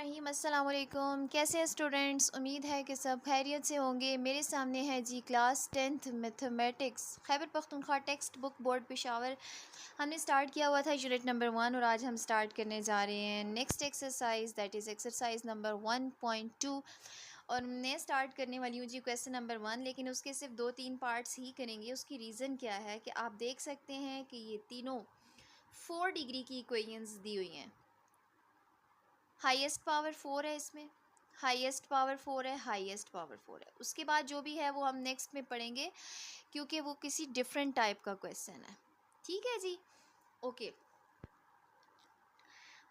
बिस्मिल्लाहिर्रहमानिर्रहीम। अस्सलाम वालेकुम। कैसे हैं स्टूडेंट्स? उम्मीद है कि सब खैरियत से होंगे। मेरे सामने है जी class 10th mathematics, Khyber Pakhtunkhwa text book, board Peshawar. हमने स्टार्ट किया हुआ था यूनिट नंबर 1 और आज हम स्टार्ट करने जा रहे हैं next exercise, that is exercise number 1.2। और मैं स्टार्ट करने वाली हूँ जी क्वेश्चन नंबर 1, लेकिन उसके सिर्फ 2-3 पार्ट्स ही करेंगे। उसकी रीज़न क्या है कि आप देख सकते हैं कि ये तीनों 4 डिग्री की इक्वेशंस दी हुई हैं। हाईएस्ट पावर 4 है, इसमें हाईएस्ट पावर 4 है, हाईएस्ट पावर 4 है। उसके बाद जो भी है वो हम नेक्स्ट में पढ़ेंगे, क्योंकि वो किसी डिफरेंट टाइप का क्वेश्चन है। ठीक है जी, ओके।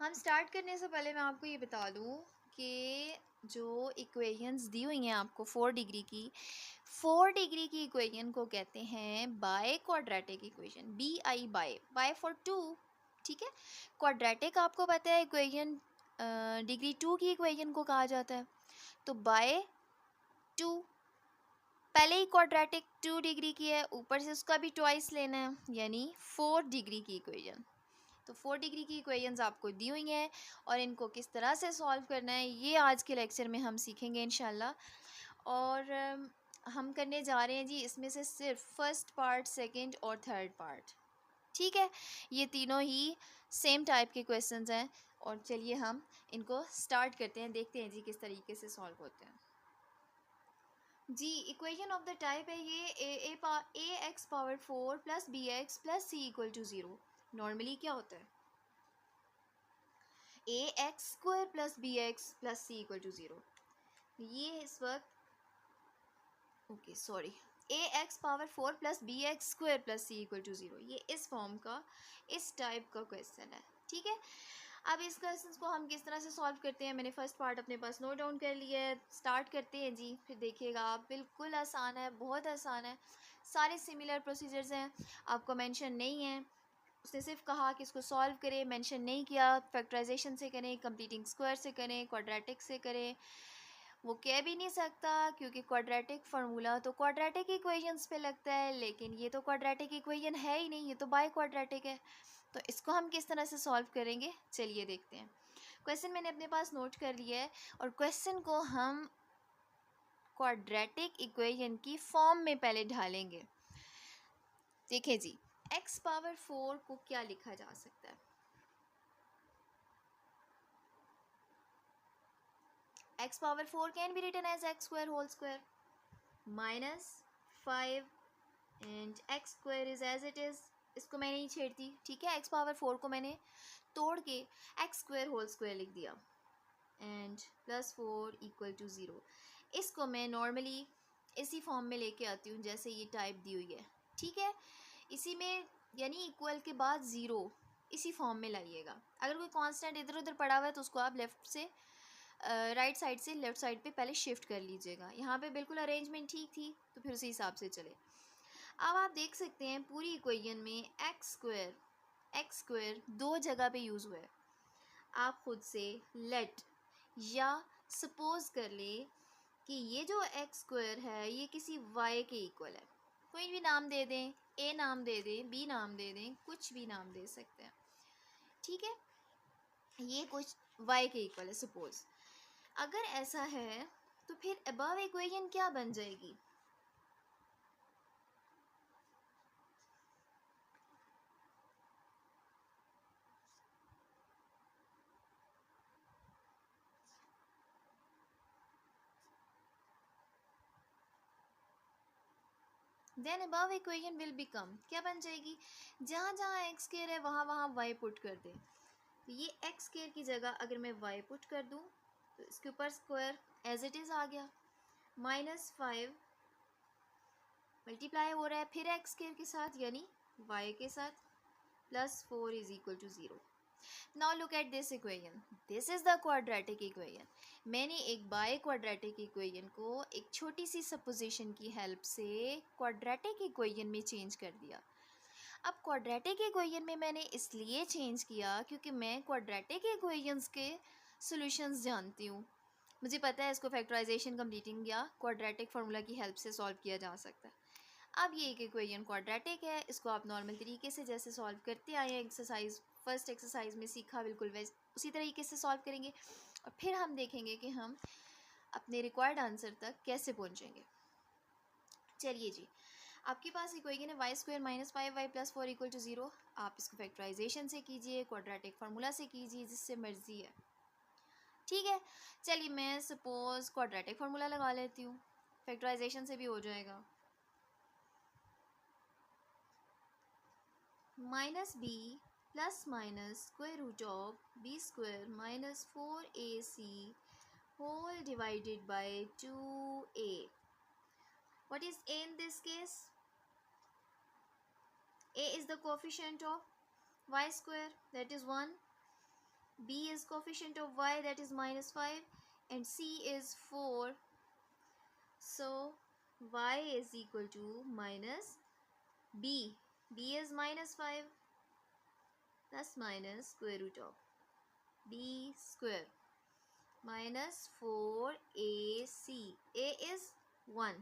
हम स्टार्ट करने से पहले मैं आपको ये बता दूं कि जो इक्वेशंस दी हुई हैं आपको 4 डिग्री की, 4 डिग्री की इक्वेशन को कहते हैं biquadratic equation, BI by four 2। ठीक है, क्वाड्रेटिक आपको पता है इक्वेशन डिग्री 2 की इक्वेशन को कहा जाता है। तो बाय 2, पहले ही क्वाड्रेटिक 2 डिग्री की है, ऊपर से उसका भी ट्वाइस लेना है, यानी 4 डिग्री की इक्वेशन। तो 4 डिग्री की इक्वेशंस आपको दी हुई हैं और इनको किस तरह से सॉल्व करना है ये आज के लेक्चर में हम सीखेंगे इंशाल्लाह। और हम करने जा रहे हैं जी इसमें से सिर्फ फर्स्ट पार्ट, सेकंड और थर्ड पार्ट। ठीक है, ये तीनों ही सेम टाइप के क्वेश्चंस हैं। और चलिए हम इनको स्टार्ट करते हैं, देखते हैं जी किस तरीके से सॉल्व होते हैं। जी इक्वेशन ऑफ द टाइप है ये A X power 4 plus B X plus C equal to 0। Normally क्या होता है, A X square plus B X plus C equal to 0। ये इस वक्त okay sorry, A X power 4 plus B X square plus C equal to 0, ये इस form का, इस टाइप का क्वेश्चन है। ठीक है, अब इस क्वेश्चन को हम किस तरह से सॉल्व करते हैं, मैंने फर्स्ट पार्ट अपने पास नोट डाउन कर लिया है। स्टार्ट करते हैं जी, फिर देखिएगा आप, बिल्कुल आसान है, बहुत आसान है। सारे सिमिलर प्रोसीजर्स हैं, आपको मेंशन नहीं है। उसने सिर्फ कहा कि इसको सॉल्व करें, मेंशन नहीं किया फैक्टराइजेशन से करें, कंप्लीटिंग स्क्वायर से करें, क्वाड्रेटिक से करें। वो कह भी नहीं सकता क्योंकि क्वाड्रेटिक फार्मूला तो क्वाड्रेटिक इक्वेशंस पे लगता है, लेकिन ये तो क्वाड्रेटिक इक्वेशन है ही नहीं, ये तो बाय क्वाड्रेटिक है। तो इसको हम किस तरह से सॉल्व करेंगे, चलिए देखते हैं। क्वेश्चन मैंने अपने पास नोट कर लिया है और क्वेश्चन को हम क्वाड्रेटिक इक्वेशन की फॉर्म में पहले ढालेंगे। देखिए जी, x पावर 4 को क्या लिखा जा सकता है, x power 4 can be written as x square whole square minus 5 and x square is as it is. इसको मैं नहीं छेड़ती, ठीक है। x पावर 4 को मैंने तोड़ के x स्क्वायर होल स्क्वायर लिख दिया एंड प्लस 4 इक्वल टू 0। इसको मैं नॉर्मली इसी फॉर्म में लेके आती हूँ जैसे ये टाइप दी हुई है। ठीक है, इसी में यानी इक्वल के बाद 0 इसी फॉर्म में लाइएगा। अगर कोई कांस्टेंट इधर उधर पड़ा हुआ है तो उसको आप लेफ़्ट से राइट साइड से लेफ़्ट साइड पे पहले शिफ्ट कर लीजिएगा। यहाँ पे बिल्कुल अरेंजमेंट ठीक थी तो फिर उसी हिसाब से चले। अब आप देख सकते हैं पूरी इक्वेशन में एक्स स्क्वायर 2 जगह पे यूज़ हुआ है। आप खुद से लेट या सपोज कर ले कि ये जो एक्स स्क्वायर है ये किसी वाई के इक्वल है। कोई भी नाम दे दें, ए नाम दे दें, बी नाम दे दें, कुछ भी नाम दे सकते हैं। ठीक है, ये कुछ वाई के इक्वल है सपोज। अगर ऐसा है तो फिर अबव इक्वेशन क्या बन जाएगी, then above equation will become, क्या बन जाएगी, जहाँ जहाँ एक्स स्क्वायर है वहाँ वहाँ वाई पुट कर दें। तो ये एक्स स्क्वायर की जगह अगर मैं वाई पुट कर दूँ तो इसके ऊपर स्क्वायर एज इट इज़ आ गया, माइनस 5 मल्टीप्लाई हो रहा है फिर एक्स स्क्वायर के साथ यानी वाई के साथ, plus 4 is equal to 0। Now look at this equation, this is the quadratic equation. मैंने एक बाय क्वाड्रेटिक इक्वेशन को एक छोटी सी सपोजिशन की हेल्प से क्वाड्रेटिक इक्वेशन में चेंज कर दिया। अब क्वाड्रेटिक इक्वेशन में मैंने इसलिए चेंज किया क्योंकि मैं क्वाड्रेटिक इक्वेशंस के सॉल्यूशंस जानती हूँ। मुझे पता है इसको फैक्टराइजेशन, कंप्लीटिंग या क्वाड्रेटिक फार्मूला की हेल्प से सॉल्व किया जा सकता है। अब ये एक इक्वेशन क्वाड्रेटिक है, इसको आप नॉर्मल तरीके से जैसे सॉल्व करते आए हैं, एक्सरसाइज फर्स्ट एक्सरसाइज में सीखा, बिल्कुल वैसे उसी तरीके से सॉल्व करेंगे। और फिर हम देखेंगे कि हम अपने रिक्वायर्ड आंसर तक कैसे पहुंचेंगे। चलिए जी, आपके पास इक्वेशन है y square minus 5y plus 4 equal to 0। आप इसको फैक्टराइजेशन से कीजिए, क्वाड्रेटिक फार्मूला से कीजिए, जिससे मर्जी है। ठीक है, चलिए मैं सपोज क्वाड्रेटिक फार्मूला लगा लेती हूँ, फैक्टराइजेशन से भी हो जाएगा। Minus b plus minus square root of b square minus 4ac whole divided by 2a. What is a in this case? A is the coefficient of y square, that is 1. B is coefficient of y, that is minus 5. And C is 4. So y is equal to minus b. B is minus 5 plus minus square root of b square minus 4ac. A is 1,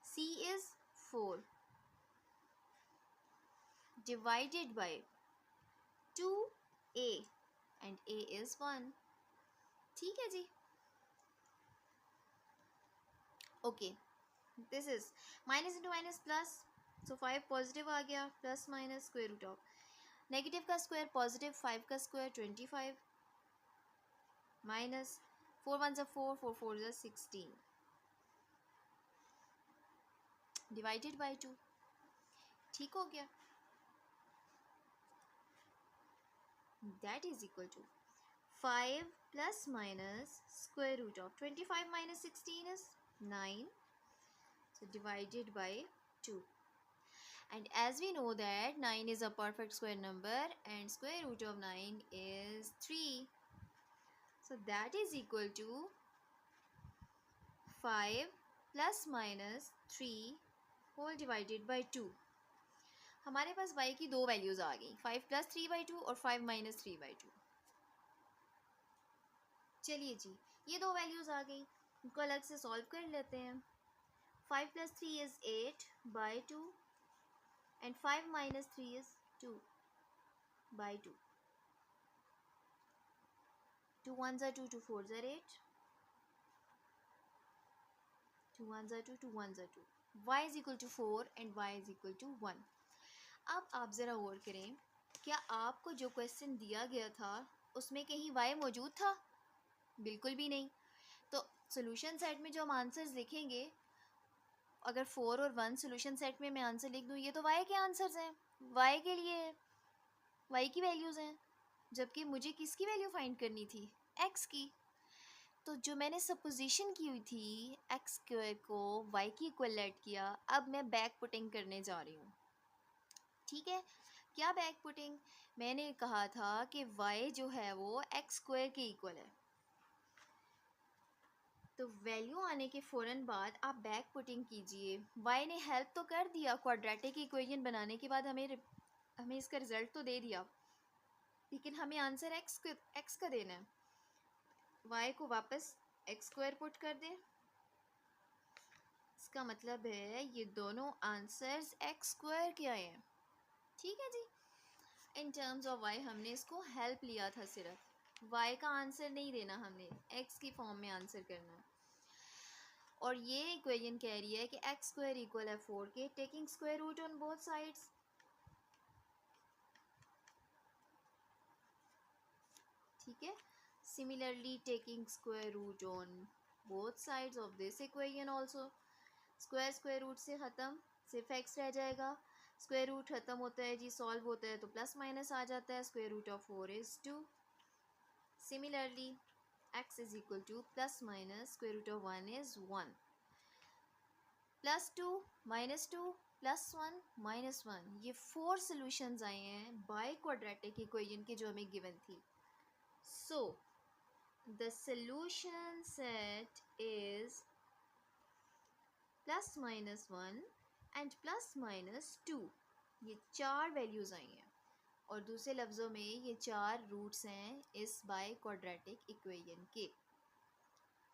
C is 4, divided by 2a, and a is 1. ठीक है जी, okay. This is minus into minus plus, so 5 positive आ गया, plus minus square root of negative का square positive, 5 का square 25 minus 4 1 जा 4, 4 4 जा 16 divided by 2। ठीक हो गया, that is equal to 5 plus minus square root of 25 minus 16 is 9, so divided by 2. And as we know that 9 is a perfect square number and square root of 9 is 3, so that is equal to 5 plus minus 3 whole divided by 2. हमारे पास y की दो values आ गई, 5 plus 3/2 और 5 minus 3/2। चलिए जी, ये दो values आ गई, इनको अलग से सॉल्व कर लेते हैं। 5 plus 3 is 8 by 2 and 5 minus 3 is 2 by 2. 2 1s are 2, 2 4s are 8. 2 1s are 2, 2 1s are 2. Y is equal to 4 and y is equal to 1. अब आप ज़रा गौर करें, क्या आपको जो क्वेश्चन दिया गया था उसमें कहीं y मौजूद था? बिल्कुल भी नहीं। तो सोल्यूशन सेट में जो हम आंसर्स लिखेंगे, अगर 4 और 1 सोल्यूशन सेट में मैं आंसर लिख दूँ, ये तो y के आंसर्स हैं, y के लिए y की वैल्यूज़ हैं, जबकि मुझे किसकी वैल्यू फाइंड करनी थी? x की। तो जो मैंने सपोजिशन की हुई थी x स्क्वायर को y की इक्वल लेट किया, अब मैं बैक पुटिंग करने जा रही हूँ। ठीक है, क्या बैक पुटिंग? मैंने कहा था कि y जो है वो x स्क्वायर के इक्वल है, तो वैल्यू आने के फ़ौरन बाद आप बैक पुटिंग कीजिए। y ने हेल्प तो कर दिया, क्वाड्रेटिक इक्वेशन बनाने के बाद हमें इसका रिजल्ट तो दे दिया, लेकिन हमें आंसर x का देना है। y को वापस x स्क्वायर पुट कर दें, इसका मतलब है ये दोनों आंसर्स x स्क्वायर के आए हैं। ठीक है जी, इन टर्म्स ऑफ y हमने इसको हेल्प लिया था, सिर्फ y का आंसर नहीं देना, हमने x की फॉर्म में आंसर करना है। और ये इक्वेशन कह रही है कि x स्क्वायर इक्वल है 4 के, taking square root on both sides. ठीक है, similarly taking square root on both sides of this equation also. Square root से ख़त्म, सिर्फ x रह जाएगा। स्क्वायर रूट ख़त्म होता है जी, सॉल्व होता है तो प्लस माइनस आ जाता है। Square root of 4 is 2। Similarly x is equal to plus minus square root of 1 is 1, plus 2 minus 2 plus 1 minus 1। ये 4 सॉल्यूशंस आए हैं बाय क्वाड्रेटिक इक्वेशन के जो हमें गिवन थी। सो the solution set is plus minus 1 and plus minus 2। ये 4 values आई हैं, और दूसरे लफ्ज़ों में ये 4 रूट्स हैं इस बाय क्वाड्रेटिक इक्वेशन के।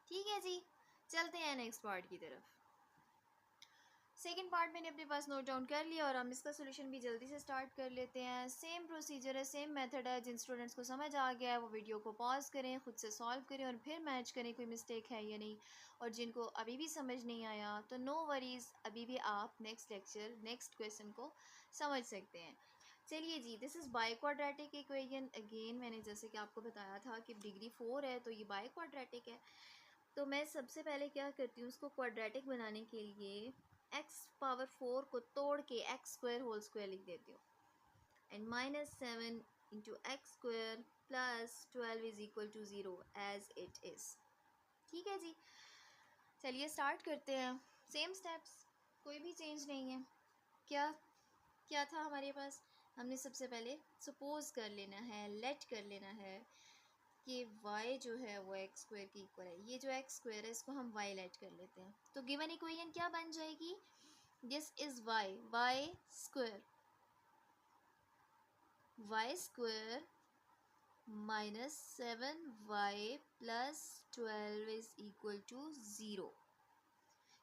ठीक है जी, चलते हैं नेक्स्ट पार्ट की तरफ। सेकेंड पार्ट मैंने अपने पास नोट डाउन कर लिया और हम इसका सोल्यूशन भी जल्दी से स्टार्ट कर लेते हैं। सेम प्रोसीजर है, सेम मेथड है। जिन स्टूडेंट्स को समझ आ गया है वो वीडियो को पॉज करें, ख़ुद से सॉल्व करें और फिर मैच करें कोई मिस्टेक है या नहीं। और जिनको अभी भी समझ नहीं आया तो नो वरीज़, अभी भी आप नेक्स्ट लेक्चर नेक्स्ट क्वेश्चन को समझ सकते हैं। चलिए जी, this is by quadratic equation. Again मैंने जैसे कि आपको बताया था कि डिग्री 4 है तो ये बाई क्वाड्रेटिक है। तो मैं सबसे पहले क्या करती हूँ, उसको क्वाड्रेटिक बनाने के लिए x⁴ को तोड़ के x² लिख देती हूँ। And -7 into x² plus 12 is equal to 0 as it is. ठीक है जी, चलिए स्टार्ट करते हैं। सेम स्टेप्स, कोई भी चेंज नहीं है। क्या क्या था हमारे पास, हमने सबसे पहले सपोज कर लेना है, लेट कर लेना है कि y जो है वो x² की इक्वल है। ये जो x² है इसको हम y लेट कर लेते हैं। तो गिवन इक्वेशन क्या बन जाएगी, this is y² -7y plus 12 is equal to 0।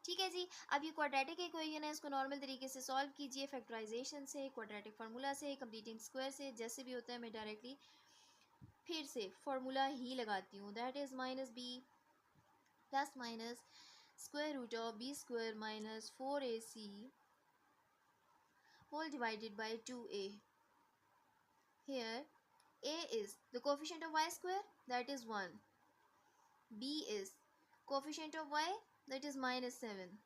ठीक है जी, अब ये क्वाड्रेटिक इक्वेशन है, इसको नॉर्मल तरीके से सॉल्व कीजिए, फैक्टराइजेशन से, क्वाड्रेटिक फार्मूला से, कंप्लीटिंग स्क्वायर से, जैसे भी होता है। मैं डायरेक्टली फिर से फार्मूला ही लगाती हूँ, that is -b plus minus square root of b² minus 4ac whole divided by 2a. Here a is the coefficient of y², that is 1. b is coefficient of y, that is -7.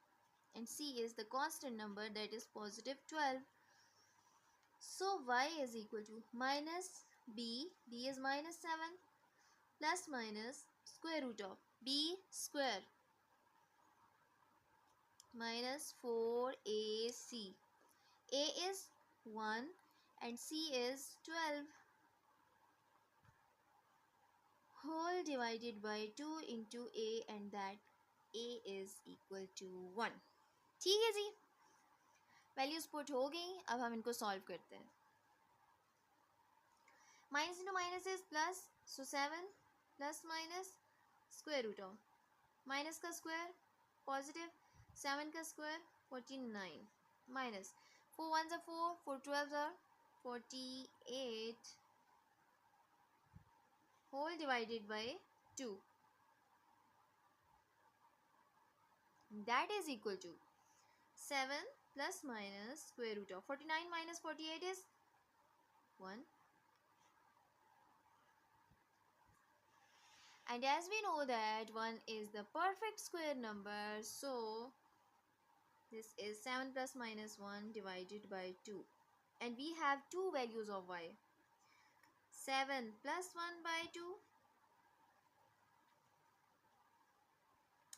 And c is the constant number, that is positive 12. So y is equal to minus b is -7 plus minus square root of b² minus 4ac. A is 1 and c is 12 whole divided by 2 into a, and that a is equal to 1. ठीक है जी, values put हो गई। अब हम इनको solve करते हैं। Minus into minus is plus, so 7 plus minus square root of minus का स्क्वायर पॉजिटिव, 7 का square 49 minus 4 1 are 4, 4 12 are 48 whole divided by 2, that is equal to 7 plus minus square root of 49 minus 48 is 1. And as we know that 1 is the perfect square number, so this is 7 plus minus 1 divided by 2. And we have two values of y. 7 plus 1 by 2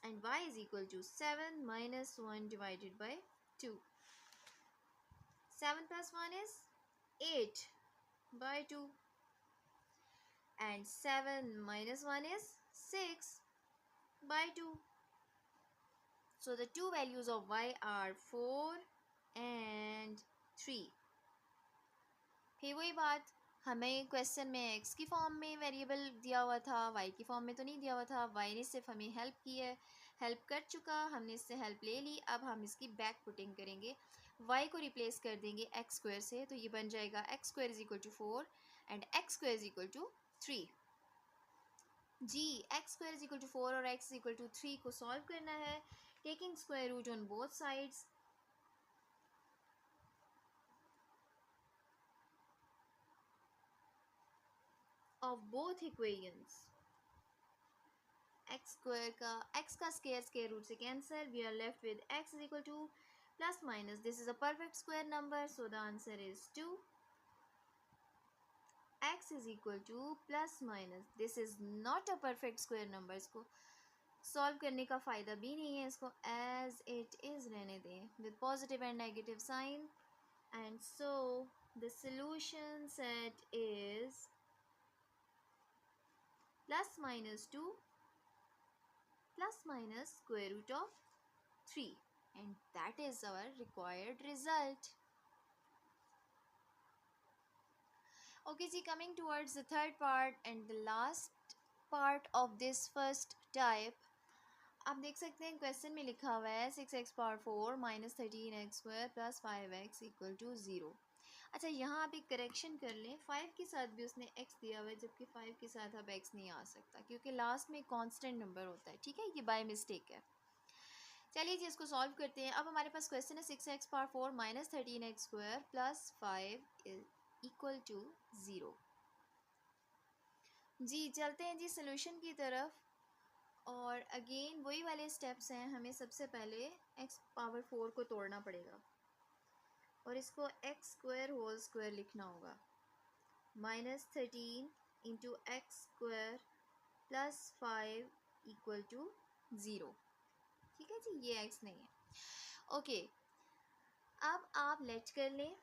and y is equal to 7 minus 1 divided by 2. 7 plus 1 is 8 by 2 and 7 minus 1 is 6 by 2. So the two values of y are 4 and 3. फिर वही बात, हमें question में x की form में variable दिया हुआ था, y की फॉर्म में तो नहीं दिया हुआ था। y ने सिर्फ हमें हेल्प की है, हेल्प कर चुका, हमने इससे हेल्प ले ली। अब हम इसकी बैक पुटिंग करेंगे, y को रिप्लेस कर देंगे x² से, तो ये बन जाएगा x² is equal to 4 and x² is equal to 3। जी, x² इज इक्वल टू 4 और x इज इक्वल टू 3 को सॉल्व करना है, taking square root on both sides. of both equations, x² का x का स्क्वायर रूट से cancel, we are left with x is equal to plus minus, this is a perfect square number, so the answer is 2. x is equal to plus minus, this is not a perfect square number, इसको solve करने का फ़ायदा भी नहीं है, इसको as it is रहने दें with positive and negative sign. And so the solution set is plus minus 2 plus minus square root of 3, and that is our required result. Okay ji, coming towards the third part and the last part of this first type, आप देख सकते हैं question में लिखा हुआ है 6x⁴ minus 13x² plus 5x equal to 0। अच्छा, यहाँ आप एक करेक्शन कर लें, 5 के साथ भी उसने x दिया हुआ है, जबकि 5 के साथ अब x नहीं आ सकता क्योंकि लास्ट में कांस्टेंट नंबर होता है। ठीक है, ये बाय मिस्टेक है। चलिए जी, इसको सॉल्व करते हैं। अब हमारे पास क्वेश्चन है 6x⁴ minus 13x² plus 5 equal to 0। जी चलते हैं जी सोल्यूशन की तरफ। और अगेन वही वाले स्टेप्स हैं, हमें सबसे पहले x⁴ को तोड़ना पड़ेगा और इसको x² लिखना होगा। Minus 13 into x² plus 5 equal to 0। ठीक है जी, ये x नहीं है। ओके, अब आप लेट कर लें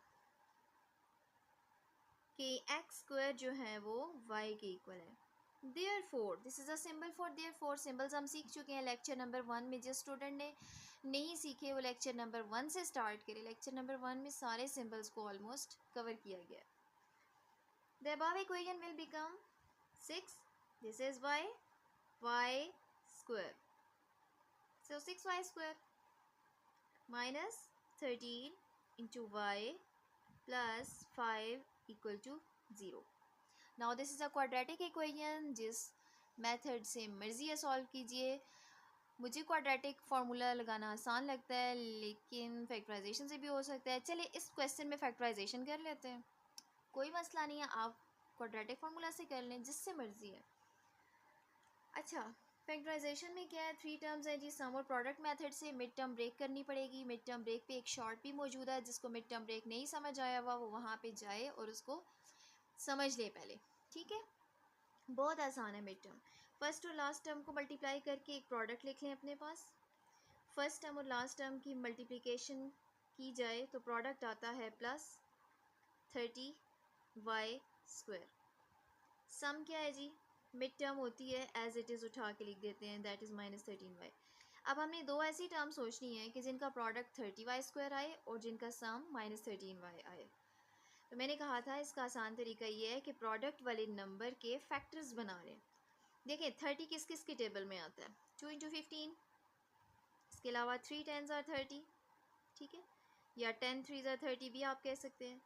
कि x² जो है वो y के इक्वल है। Therefore, this is a symbol for therefore। Symbols हम सीख चुके हैं लेक्चर नंबर 1 में। जिस स्टूडेंट ने नहीं सीखे वो लेक्चर नंबर 1 से स्टार्ट करे। लेक्चर नंबर 1 में सारे सिंबल्स को ऑलमोस्ट कवर किया गया। The above equation will become 6. This is y square. So 6y² minus 13 into y plus 5 equal to 0. Now this is a quadratic equation, जिस method से मर्जी है सॉल्व कीजिए। मुझे क्वाड्रेटिक फार्मूला लगाना आसान लगता है, लेकिन फैक्टराइजेशन से भी हो सकता है। चलिए इस क्वेश्चन में फैक्टराइजेशन कर लेते हैं, कोई मसला नहीं है। आप क्वाड्रेटिक फार्मूला से कर लें, जिससे मर्जी है। अच्छा, फैक्टराइजेशन में क्या है, 3 टर्म्स है जी। सम और प्रोडक्ट मेथड से मिड टर्म ब्रेक करनी पड़ेगी। मिड टर्म ब्रेक पे एक शॉर्ट भी मौजूद है, जिसको मिड टर्म ब्रेक नहीं समझ आया हुआ वो वहाँ पे जाए और उसको समझ ले पहले। ठीक है, बहुत आसान है मिड टर्म। फर्स्ट और लास्ट टर्म को मल्टीप्लाई करके एक प्रोडक्ट लिख लें अपने पास। फर्स्ट टर्म और लास्ट टर्म की मल्टीप्लिकेशन की जाए तो प्रोडक्ट आता है प्लस 30y²। सम क्या है जी, मिड टर्म होती है एज इट इज़ उठा के लिख देते हैं, दैट इज़ माइनस 13y। अब हमने दो ऐसी टर्म सोचनी है कि जिनका प्रोडक्ट 30y² आए और जिनका सम माइनस 13y आए। तो मैंने कहा था इसका आसान तरीका ये है कि प्रोडक्ट वाले नंबर के फैक्टर्स बना लें। देखें 30 किस किस के टेबल में आता है, 2 इंटू 15, इसके अलावा 3 10s are 30। ठीक है, या 10 3s are 30 भी आप कह सकते हैं।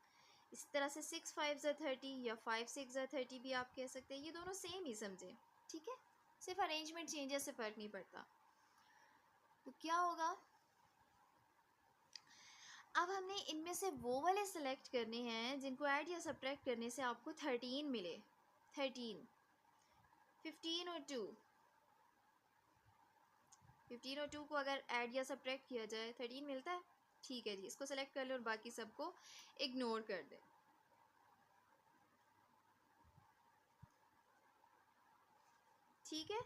इस तरह से 6 5s are 30 या 5 6s are 30 भी आप कह सकते हैं। ये दोनों सेम ही समझें। ठीक है, सिर्फ अरेंजमेंट चेंजेस से फ़र्क नहीं पड़ता। तो क्या होगा, अब हमने इनमें से वो वाले सेलेक्ट करने हैं जिनको ऐड या सब्ट्रैक्ट करने से आपको 13 मिले। 13, 15 और 2, 15 और 2 को अगर ऐड या सब्ट्रैक्ट किया जाए 13 मिलता है। ठीक है जी, इसको सेलेक्ट कर लो और बाकी सबको इग्नोर कर दें। ठीक है,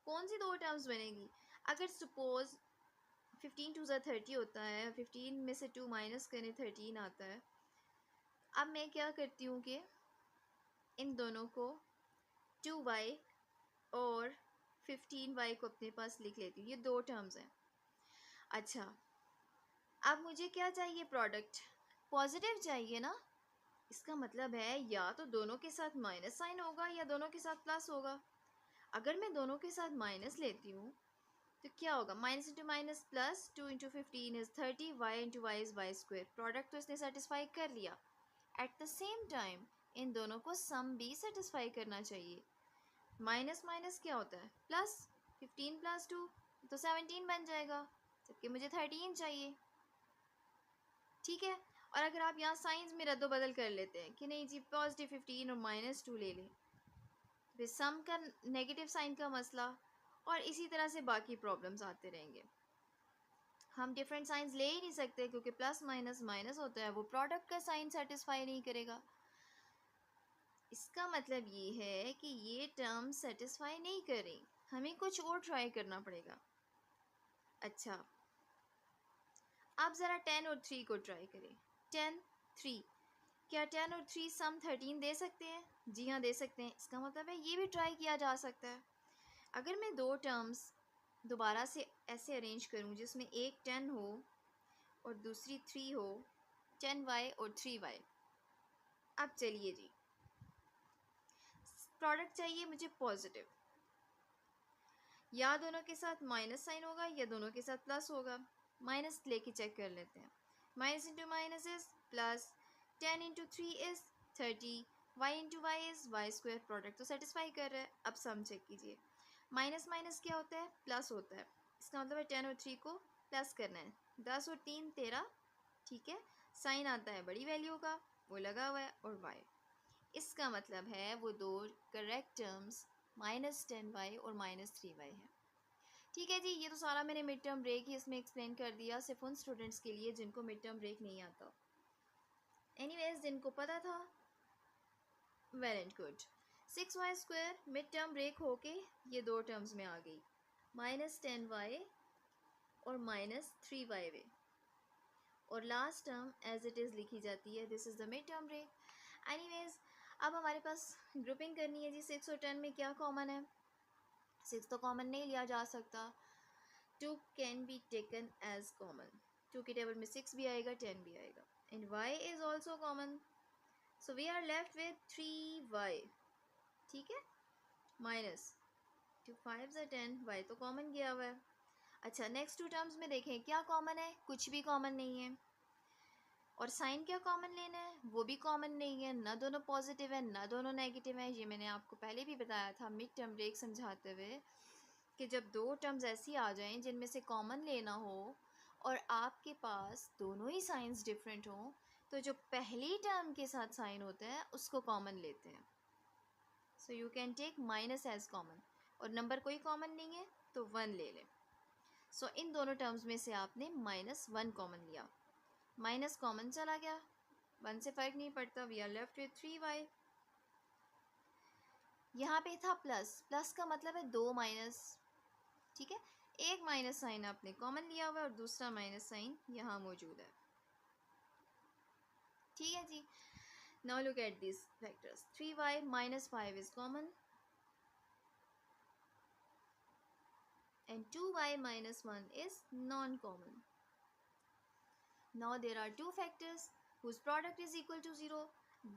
कौन सी दो टर्म्स बनेगी, अगर सपोज 15 2 30 होता है, 15 में से 2 माइनस करें 13 आता है। अब मैं क्या करती हूँ कि इन दोनों को 2y और 15y को अपने पास लिख लेती हूँ, ये दो टर्म्स हैं। अच्छा, अब मुझे क्या चाहिए, प्रोडक्ट पॉजिटिव चाहिए ना। इसका मतलब है या तो दोनों के साथ माइनस साइन होगा या दोनों के साथ प्लस होगा। अगर मैं दोनों के साथ माइनस लेती हूँ तो क्या होगा, minus into minus plus, 2 into 15 is 30, y into y is y²। Product तो इसने सेटिस्फाई कर लिया। एट द सेम टाइम इन दोनों को सम भी सेटिस्फाई करना चाहिए। माइनस माइनस क्या होता है, प्लस। 15 प्लस 2 तो 17 बन जाएगा, जबकि मुझे 13 चाहिए। ठीक है, और अगर आप यहाँ साइंस में रद्दो बदल कर लेते हैं कि नहीं जी पॉजिटिव 15 और माइनस 2 ले लें, फिर सम का नेगेटिव साइन का मसला, और इसी तरह से बाकी प्रॉब्लम्स आते रहेंगे। हम डिफरेंट साइंस ले ही नहीं सकते क्योंकि प्लस माइनस माइनस होता है, वो प्रोडक्ट का साइन सेटिस्फाई नहीं करेगा। इसका मतलब ये है कि ये टर्म सेटिस्फाई नहीं कर रही, हमें कुछ और ट्राई करना पड़ेगा। अच्छा, आप ज़रा 10 और 3 को ट्राई करें। 10 3, क्या 10 और 3 सम 13 दे सकते हैं? जी हाँ दे सकते हैं। इसका मतलब है ये भी ट्राई किया जा सकता है। अगर मैं दो टर्म्स दोबारा से ऐसे अरेंज करूँ जिसमें एक 10 हो और दूसरी 3 हो, 10y और 3y। अब चलिए जी, प्रोडक्ट चाहिए मुझे पॉजिटिव। या दोनों के साथ माइनस साइन होगा या दोनों के साथ प्लस होगा। माइनस लेके चेक कर लेते हैं। Minus into minus is plus, 10 into 3 is 30, y into y is y square. Product तो सेटिस्फाई कर रहा है। अब सम चेक कीजिए। माइनस माइनस क्या होता है? प्लस होता है। इसका मतलब है 10 और 3 को प्लस करना है। 10 और 3 13, ठीक है। साइन आता है बड़ी वैल्यू का, वो लगा हुआ है, और y। इसका मतलब है वो दो करेक्ट टर्म्स -10y और -3y है। ठीक है जी, ये तो सारा मैंने मिड टर्म ब्रेक ही इसमें एक्सप्लेन कर दिया, सिर्फ उन स्टूडेंट्स के लिए जिनको मिड टर्म ब्रेक नहीं आता। एनीवेज, जिनको पता था well and good. 6y² mid term break होके ये दो टर्म्स में आ गई, -10y और -3y वे, और last term as it is लिखी जाती है। This is the mid term break. Anyways, अब हमारे पास ग्रुपिंग करनी है जी। 6 और 10 में क्या कॉमन है? 6 तो कॉमन नहीं लिया जा सकता। 2 can be taken as common. 2 के टेबल में 6 भी आएगा, 10 भी आएगा, and y is also common. So we are left with 3y, ठीक है, माइनस 2 5 10, y तो कॉमन गया हुआ है। अच्छा, नेक्स्ट टू टर्म्स में देखें क्या कॉमन है? कुछ भी कॉमन नहीं है। और साइन क्या कॉमन लेना है? वो भी कॉमन नहीं है। ना दोनों पॉजिटिव है ना दोनों नेगेटिव है। ये मैंने आपको पहले भी बताया था मिड टर्म ब्रेक समझाते हुए कि जब दो टर्म्स ऐसी आ जाएं जिनमें से कॉमन लेना हो और आपके पास दोनों ही साइंस डिफरेंट हों, तो जो पहली टर्म के साथ साइन होता है उसको कॉमन लेते हैं। So you can take minus as common, और नंबर कोई कॉमन नहीं है तो 1 ले लें। सो इन दोनों टर्म्स में से आपने -1 कॉमन लिया, माइनस कॉमन चला गया, 1 से फ़र्क नहीं पड़ता। We are left with 3y। यहाँ पे था प्लस, प्लस का मतलब है दो माइनस, ठीक है। एक माइनस साइन आपने कॉमन लिया हुआ है और दूसरा माइनस साइन यहाँ मौजूद है, ठीक है जी। Now look at this vectors. 3y -5 is common and 2y -1 is non-common. Now there are two factors whose product is equal to 0.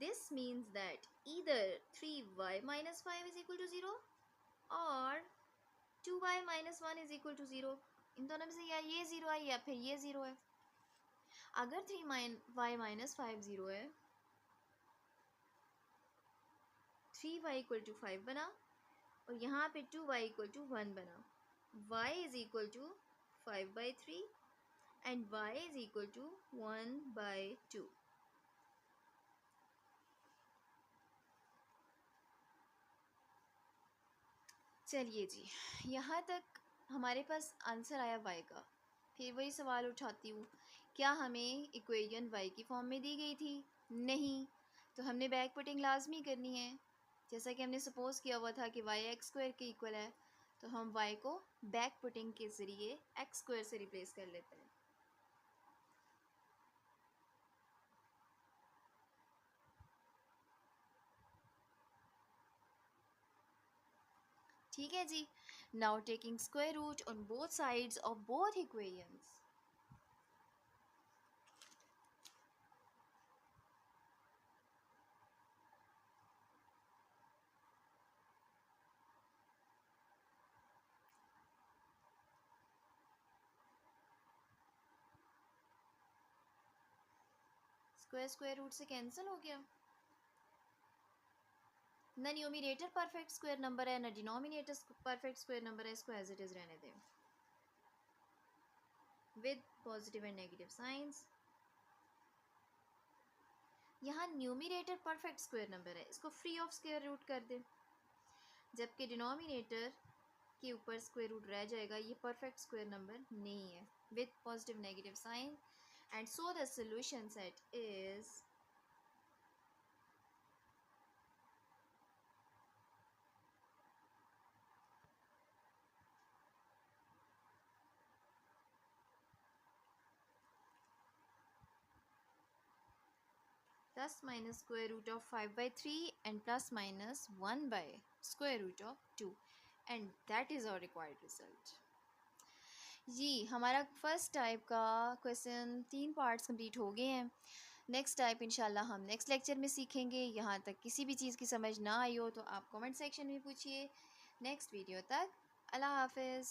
This means that either 3y -5 is equal to 0 or 2y -1 is equal to 0. इन दोनों में से या ये 0 है या फिर ये 0 है। अगर 3y -5 0 है, 3y = 5 बना, और यहाँ पे 2y = 1 बना। y is equal to 5/3 and y is equal to 1/2. चलिए जी, यहाँ तक हमारे पास आंसर आया y का। फिर वही सवाल उठाती हूँ, क्या हमें इक्वेशन y की फॉर्म में दी गई थी? नहीं, तो हमने बैक पुटिंग लाजमी करनी है। जैसा कि हमने सपोज किया हुआ था कि y x² के इक्वल है, तो हम y को बैक पुटिंग के ज़रिए x² से रिप्लेस कर लेते हैं। ठीक है जी। Now taking square root on both sides of both equations. Square root से कैंसिल हो गया। ना न्यूमरेटर परफेक्ट स्क्वायर नंबर है, ना डिनोमिनेटर परफेक्ट स्क्वायर नंबर है। इसको एज इट इज़ रहने दें with positive and negative science. यहाँ न्यूमरेटर परफेक्ट स्क्वायर नंबर है, इसको फ्री ऑफ स्क्वायर रूट कर दें, जबकि डिनोमिनेटर के ऊपर स्क्वायर रूट रह जाएगा। ये परफेक्ट स्क्वायर नंबर नहीं है with positive negative sign. And so the solution set is plus minus square root of 5/3 and plus minus 1 by square root of 2, and that is our required result. जी, हमारा first type का question 3 parts complete हो गए हैं। Next type इंशाल्लाह हम next lecture में सीखेंगे। यहाँ तक किसी भी चीज़ की समझ ना आई हो तो आप कमेंट सेक्शन में पूछिए। नेक्स्ट वीडियो तक अल्लाह हाफिज़।